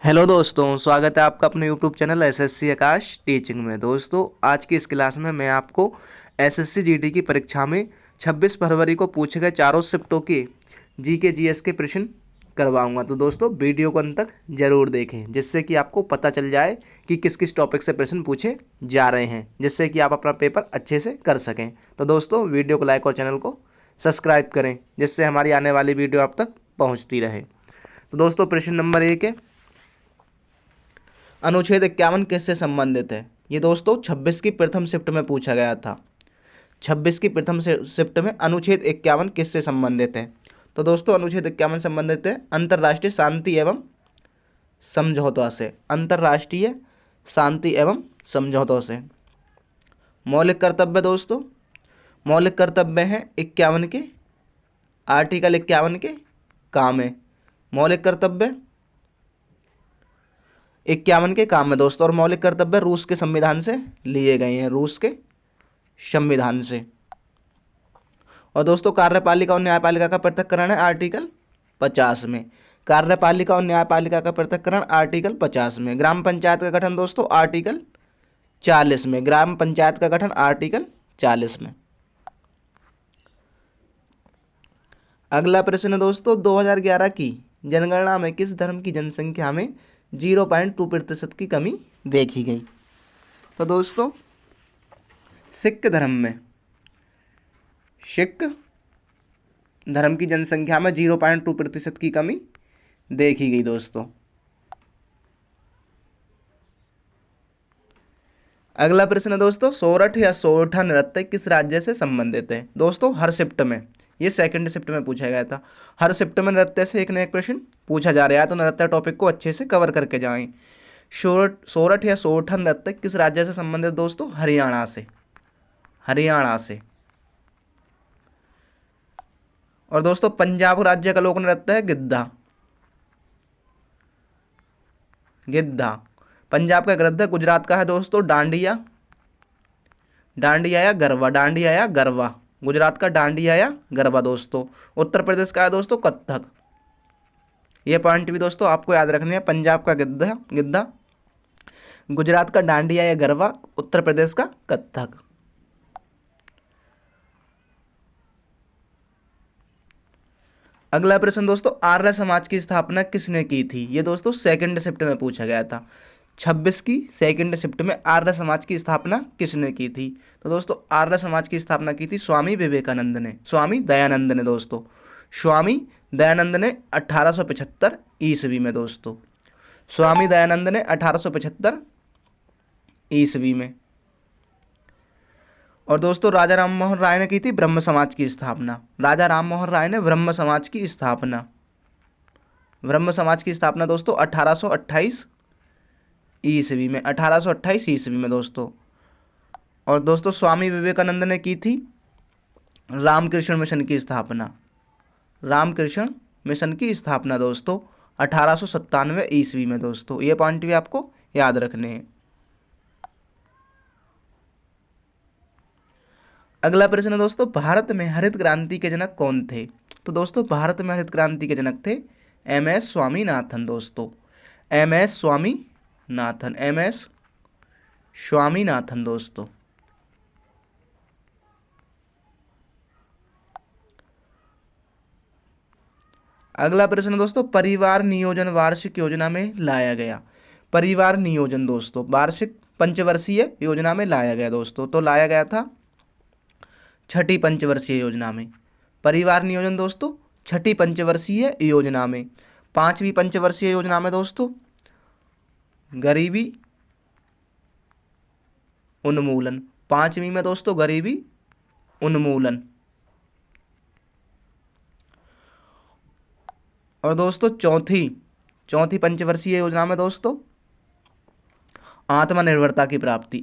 Hello दोस्तों, स्वागत है आपका अपने यूट्यूब चैनल एसएससी आकाश टीचिंग में। दोस्तों, आज की इस क्लास में मैं आपको एसएससी जीडी की परीक्षा में 26 फरवरी को पूछे गए चारों शिफ्टों के जीके जीएस के प्रश्न करवाऊंगा। तो दोस्तों, वीडियो को अंत तक जरूर देखें, जिससे कि आपको पता चल जाए कि किस किस टॉपिक से प्रश्न पूछे जा रहे हैं, जिससे कि आप अपना पेपर अच्छे से कर सकें। तो दोस्तों, वीडियो को लाइक और चैनल को सब्सक्राइब करें, जिससे हमारी आने वाली वीडियो आप तक पहुँचती रहे। तो दोस्तों, प्रश्न नंबर 1 है, अनुच्छेद 51 किससे संबंधित है। ये दोस्तों 26 की प्रथम शिफ्ट में पूछा गया था। 26 की प्रथम शिफ्ट में अनुच्छेद 51 किससे संबंधित है। तो दोस्तों, अनुच्छेद 51 संबंधित है अंतर्राष्ट्रीय शांति एवं समझौता से। अंतर्राष्ट्रीय शांति एवं समझौतों से। मौलिक कर्तव्य दोस्तों, मौलिक कर्तव्य हैं 51 के, आर्टिकल 51 के काम है। मौलिक कर्तव्य 51 के काम में दोस्तों, और मौलिक कर्तव्य रूस के संविधान से लिए गए हैं, रूस के संविधान से। और दोस्तों, कार्यपालिका और न्यायपालिका का पृथक्करण है आर्टिकल 50 में। कार्यपालिका और न्यायपालिका का पृथक्करण आर्टिकल 50 में। ग्राम पंचायत का गठन दोस्तों आर्टिकल 40 में। ग्राम पंचायत का गठन आर्टिकल 40 में। अगला प्रश्न दोस्तों, 2011 की जनगणना में किस धर्म की जनसंख्या में 0.2% की कमी देखी गई। तो दोस्तों, सिख धर्म में, सिख धर्म की जनसंख्या में 0.2% की कमी देखी गई दोस्तों। अगला प्रश्न दोस्तों, सोरठ या सोरठा नृत्य किस राज्य से संबंधित है। दोस्तों, हर शिफ्ट में, ये सेकंड शिफ्ट में पूछा गया था, हर शिफ्ट में नृत्य से एक न एक प्रश्न पूछा जा रहा है, तो नृत्य टॉपिक को अच्छे से कवर करके जाएं। सोरठ या सोरठा नृत्य किस राज्य से संबंधित दोस्तों, हरियाणा से, हरियाणा से। और दोस्तों, पंजाब राज्य का लोक नृत्य है गिद्धा, गिद्धा। पंजाब का नृत्य, गुजरात का है दोस्तों डांडिया, डांडिया या गरबा, डांडिया या गरबा। गुजरात का डांडिया या गरबा दोस्तों। उत्तर प्रदेश का है दोस्तों कत्थक। ये पॉइंट भी दोस्तों आपको याद रखने हैं। पंजाब का गिद्धा, गिद्धा। गुजरात का डांडिया या गरबा, उत्तर प्रदेश का कत्थक। अगला प्रश्न दोस्तों, आर्य समाज की स्थापना किसने की थी। ये दोस्तों सेकंड शिफ्ट में पूछा गया था। 26 की सेकंड शिफ्ट में आर्य समाज की स्थापना किसने की थी। तो दोस्तों, आर्य समाज की स्थापना की थी स्वामी विवेकानंद ने, स्वामी दयानंद ने दोस्तों। स्वामी दयानंद ने 1875 ईस्वी में दोस्तों। स्वामी दयानंद ने 1875 ईस्वी में। और दोस्तों, राजा राम मोहन राय ने की थी ब्रह्म समाज की स्थापना। राजा राम मोहन राय ने ब्रह्म समाज की स्थापना, ब्रह्म समाज की स्थापना दोस्तों 1828 ईस्वी में, 1828 ईस्वी में दोस्तों। और दोस्तों, स्वामी विवेकानंद ने की थी रामकृष्ण मिशन की स्थापना, रामकृष्ण मिशन की स्थापना दोस्तों 1897 ईस्वी में दोस्तों। ये पॉइंट भी आपको याद रखने हैं। अगला प्रश्न दोस्तों, भारत में हरित क्रांति के जनक कौन थे। तो दोस्तों, भारत में हरित क्रांति के जनक थे एमएस स्वामीनाथन दोस्तों। एमएस स्वामीनाथन, एमएस स्वामीनाथन दोस्तों। अगला प्रश्न दोस्तों, परिवार नियोजन वार्षिक योजना में लाया गया। परिवार नियोजन दोस्तों वार्षिक पंचवर्षीय योजना में लाया गया दोस्तों। तो लाया गया था छठी पंचवर्षीय योजना में। परिवार नियोजन दोस्तों छठी पंचवर्षीय योजना में। पांचवी पंचवर्षीय योजना में दोस्तों गरीबी उन्मूलन, पांचवी में दोस्तों गरीबी उन्मूलन। और दोस्तों, चौथी पंचवर्षीय योजना में दोस्तों आत्मनिर्भरता की प्राप्ति,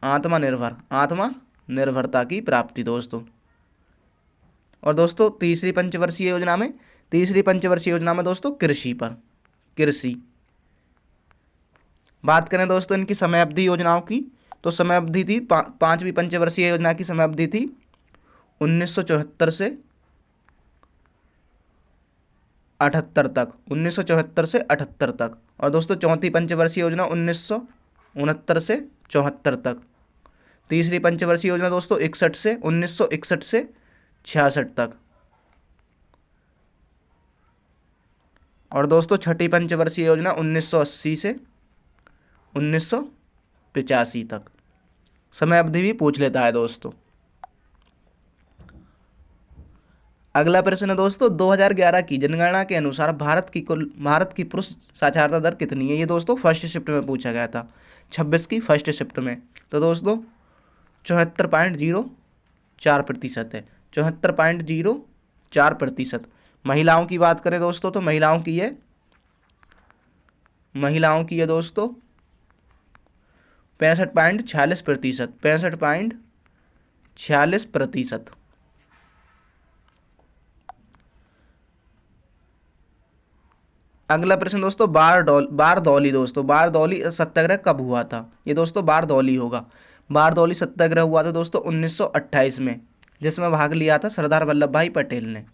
आत्मनिर्भरता की प्राप्ति दोस्तों। और दोस्तों, तीसरी पंचवर्षीय योजना में दोस्तों कृषि पर, कृषि। बात करें दोस्तों इनकी समय अवधि योजनाओं की, तो समय अवधि थी पांचवी पंचवर्षीय योजना की समय अवधि थी 1974 से 78 तक, 1974 से 78 तक। और दोस्तों चौथी पंचवर्षीय योजना 1969 से 74 तक। तीसरी पंचवर्षीय योजना दोस्तों 1961 से 66 तक। और दोस्तों छठी पंचवर्षीय योजना 1980 से 1985 तक। समय अवधि भी पूछ लेता है दोस्तों। अगला प्रश्न है दोस्तों 2011 की जनगणना के अनुसार भारत की पुरुष साक्षरता दर कितनी है। ये दोस्तों फर्स्ट शिफ्ट में पूछा गया था, 26 की फर्स्ट शिफ्ट में। तो दोस्तों 74.04% है, 74.04%। महिलाओं की बात करें दोस्तों तो महिलाओं की है दोस्तों 65.46%, 65.46%। अगला प्रश्न दोस्तों बारदौली दोस्तों, बारदौली सत्याग्रह कब हुआ था। ये दोस्तों बारदौली होगा। बारदौली सत्याग्रह हुआ था दोस्तों 1928 में, जिसमें भाग लिया था सरदार वल्लभ भाई पटेल ने।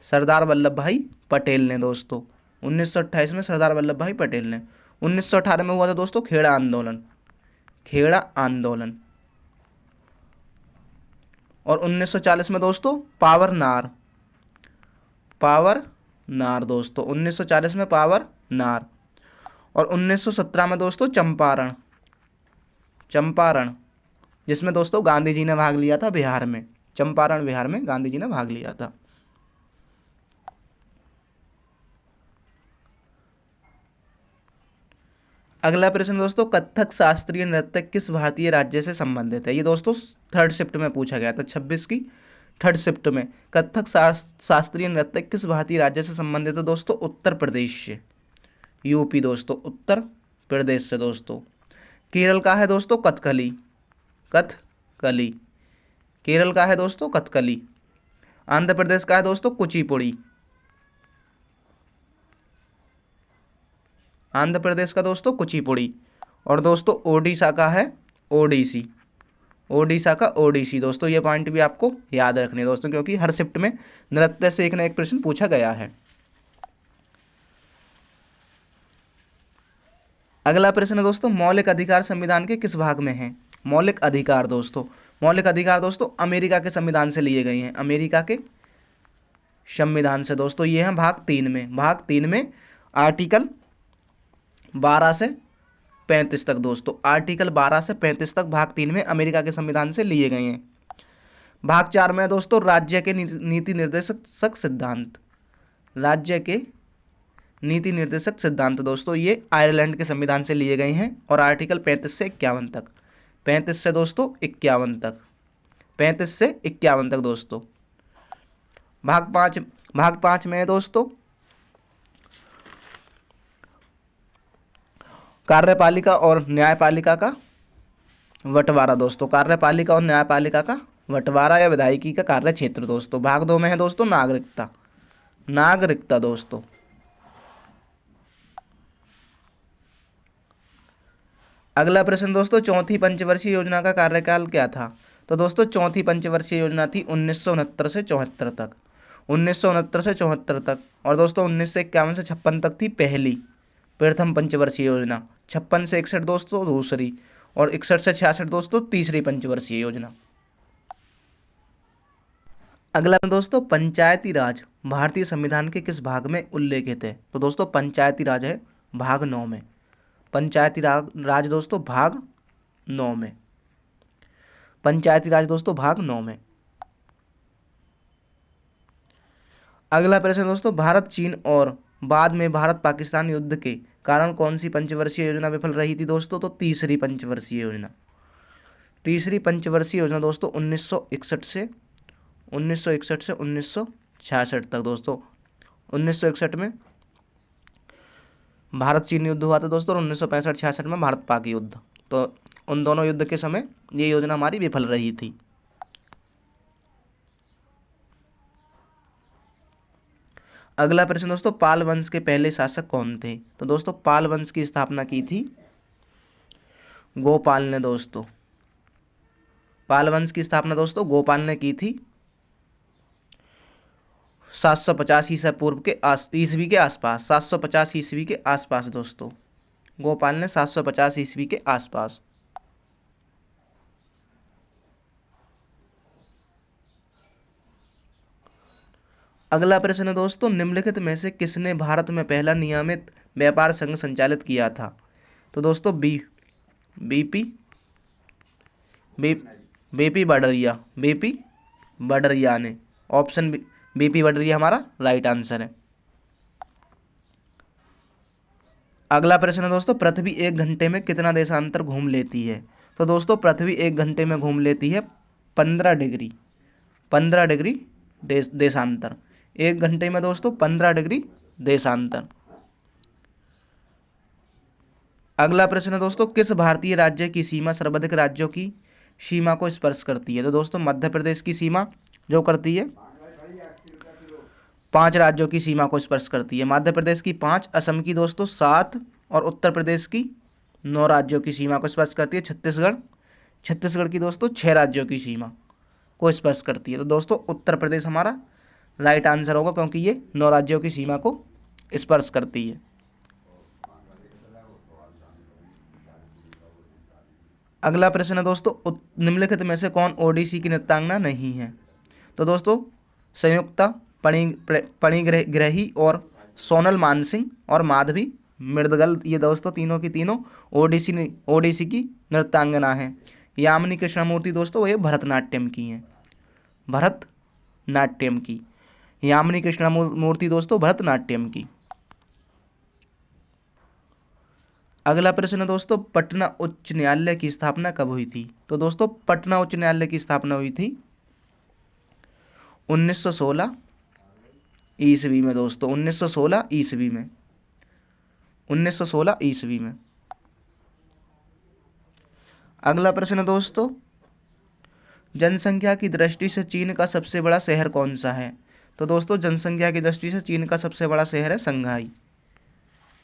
सरदार वल्लभ भाई पटेल ने दोस्तों 1928 में सरदार वल्लभ भाई पटेल ने। 1918 में हुआ था दोस्तों खेड़ा आंदोलन, खेड़ा आंदोलन। और 1940 में दोस्तों पावर नार दोस्तों, 1940 में पावर नार। और 1917 में दोस्तों चंपारण, जिसमें दोस्तों गांधी जी ने भाग लिया था बिहार में। चंपारण बिहार में गांधी जी ने भाग लिया था। अगला प्रश्न दोस्तों कथक शास्त्रीय नृत्य किस भारतीय राज्य से संबंधित है। ये दोस्तों थर्ड शिफ्ट में पूछा गया था, 26 की थर्ड शिफ्ट में। कथक शास्त्रीय नृत्य किस भारतीय राज्य से संबंधित है दोस्तों। उत्तर प्रदेश से, यूपी दोस्तों, उत्तर प्रदेश से दोस्तों। केरल का है दोस्तों कथकली, केरल का है दोस्तों कथकली। आंध्र प्रदेश का है दोस्तों कुचिपुड़ी, आंध्र प्रदेश का दोस्तों कुचिपुड़ी। और दोस्तों ओडिशा का है ओडिसी, ओडिशा का ओडिसी दोस्तों। ये पॉइंट भी आपको याद रखने दोस्तों, क्योंकि हर शिफ्ट में नृत्य से एक ना एक प्रश्न पूछा गया है। अगला प्रश्न है दोस्तों मौलिक अधिकार संविधान के किस भाग में है। मौलिक अधिकार दोस्तों अमेरिका के संविधान से लिए गए हैं, अमेरिका के संविधान से दोस्तों। ये हैं भाग 3 में, भाग 3 में आर्टिकल 12 से 35 तक दोस्तों, आर्टिकल 12 से 35 तक भाग 3 में अमेरिका के संविधान से लिए गए हैं। भाग 4 में दोस्तों राज्य के नीति निर्देशक सिद्धांत, राज्य के नीति निर्देशक सिद्धांत दोस्तों, ये आयरलैंड के संविधान से लिए गए हैं। और आर्टिकल 35 से 51 तक, 35 से दोस्तों 51 तक, 35 से 51 तक दोस्तों। भाग 5 में है दोस्तों कार्यपालिका और न्यायपालिका का बंटवारा दोस्तों, कार्यपालिका और न्यायपालिका का बंटवारा या विधायिकी का कार्य क्षेत्र दोस्तों। भाग 2 में है दोस्तों नागरिकता दोस्तों। अगला प्रश्न दोस्तों चौथी पंचवर्षीय योजना का कार्यकाल क्या था। तो दोस्तों चौथी पंचवर्षीय योजना थी 1969 से 74 तक, 1969 से 74 तक। और दोस्तों 1951 से 56 तक थी प्रथम पंचवर्षीय योजना, 56 से 61 दोस्तों दूसरी, और 61 से 66 दोस्तों तीसरी पंचवर्षीय योजना। अगला दोस्तों पंचायती राज भारतीय संविधान के किस भाग में उल्लेखित है। तो दोस्तों पंचायती राज है भाग 9 में, पंचायती राज दोस्तों भाग 9 में, पंचायती राज दोस्तों भाग 9 में। अगला प्रश्न दोस्तों भारत चीन और बाद में भारत पाकिस्तान युद्ध के कारण कौन सी पंचवर्षीय योजना विफल रही थी दोस्तों। तो तीसरी पंचवर्षीय योजना, तीसरी पंचवर्षीय योजना दोस्तों 1961 से 1966 तक दोस्तों। 1961 में भारत चीन युद्ध हुआ था दोस्तों, और 1965-66 में भारत पाक युद्ध। तो उन दोनों युद्ध के समय ये योजना हमारी विफल रही थी। अगला प्रश्न दोस्तों पाल वंश के पहले शासक कौन थे। तो दोस्तों पाल वंश की स्थापना की थी गोपाल ने दोस्तों, पाल वंश की स्थापना दोस्तों गोपाल ने की थी। 750 ईसा पूर्व के ईसवी के आसपास, 750 ईस्वी के आसपास दोस्तों, गोपाल ने 750 ईस्वी के आसपास। अगला प्रश्न है दोस्तों, निम्नलिखित में से किसने भारत में पहला नियमित व्यापार संघ संचालित किया था? तो दोस्तों BP BP Badariya, BP Badariya ने, ऑप्शन बीपी बडरिया हमारा राइट आंसर है। अगला प्रश्न है दोस्तों, पृथ्वी एक घंटे में कितना देशांतर घूम लेती है? तो दोस्तों पृथ्वी एक घंटे में घूम लेती है 15 डिग्री, 15 डिग्री देशांतर। एक घंटे में दोस्तों 15 डिग्री देशांतर। अगला प्रश्न है दोस्तों, किस भारतीय राज्य की सीमा सर्वाधिक राज्यों की सीमा को स्पर्श करती है? तो दोस्तों मध्य प्रदेश की सीमा जो करती है 5 राज्यों की सीमा को स्पर्श करती है। मध्य प्रदेश की 5, असम की दोस्तों 7 और उत्तर प्रदेश की 9 राज्यों की सीमा को स्पर्श करती है। छत्तीसगढ़ की दोस्तों 6 राज्यों की सीमा को स्पर्श करती है। तो दोस्तों उत्तर प्रदेश हमारा राइट आंसर होगा, क्योंकि ये 9 राज्यों की सीमा को स्पर्श करती है। अगला प्रश्न है दोस्तों, निम्नलिखित में से कौन ओडिसी की नृत्यांगना नहीं है? तो दोस्तों संयुक्ता, पणिग्रही और सोनल मानसिंह और माधवी मृदगल, ये दोस्तों तीनों की तीनों ओडिसी की नृत्यांगना हैं। यामिनी कृष्णमूर्ति दोस्तों ये भरतनाट्यम की हैं, भरतनाट्यम की। यामिनी कृष्णमूर्ति दोस्तों भरतनाट्यम की। अगला प्रश्न है दोस्तों, पटना उच्च न्यायालय की स्थापना कब हुई थी? तो दोस्तों पटना उच्च न्यायालय की स्थापना हुई थी 1916 ईस्वी में दोस्तों, 1916 ईस्वी में, 1916 ईस्वी में। अगला प्रश्न है दोस्तों, जनसंख्या की दृष्टि से चीन का सबसे बड़ा शहर कौन सा है? तो दोस्तों जनसंख्या की दृष्टि से चीन का सबसे बड़ा शहर है शंघाई,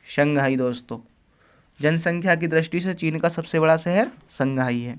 शंघाई दोस्तों। जनसंख्या की दृष्टि से चीन का सबसे बड़ा शहर शंघाई है।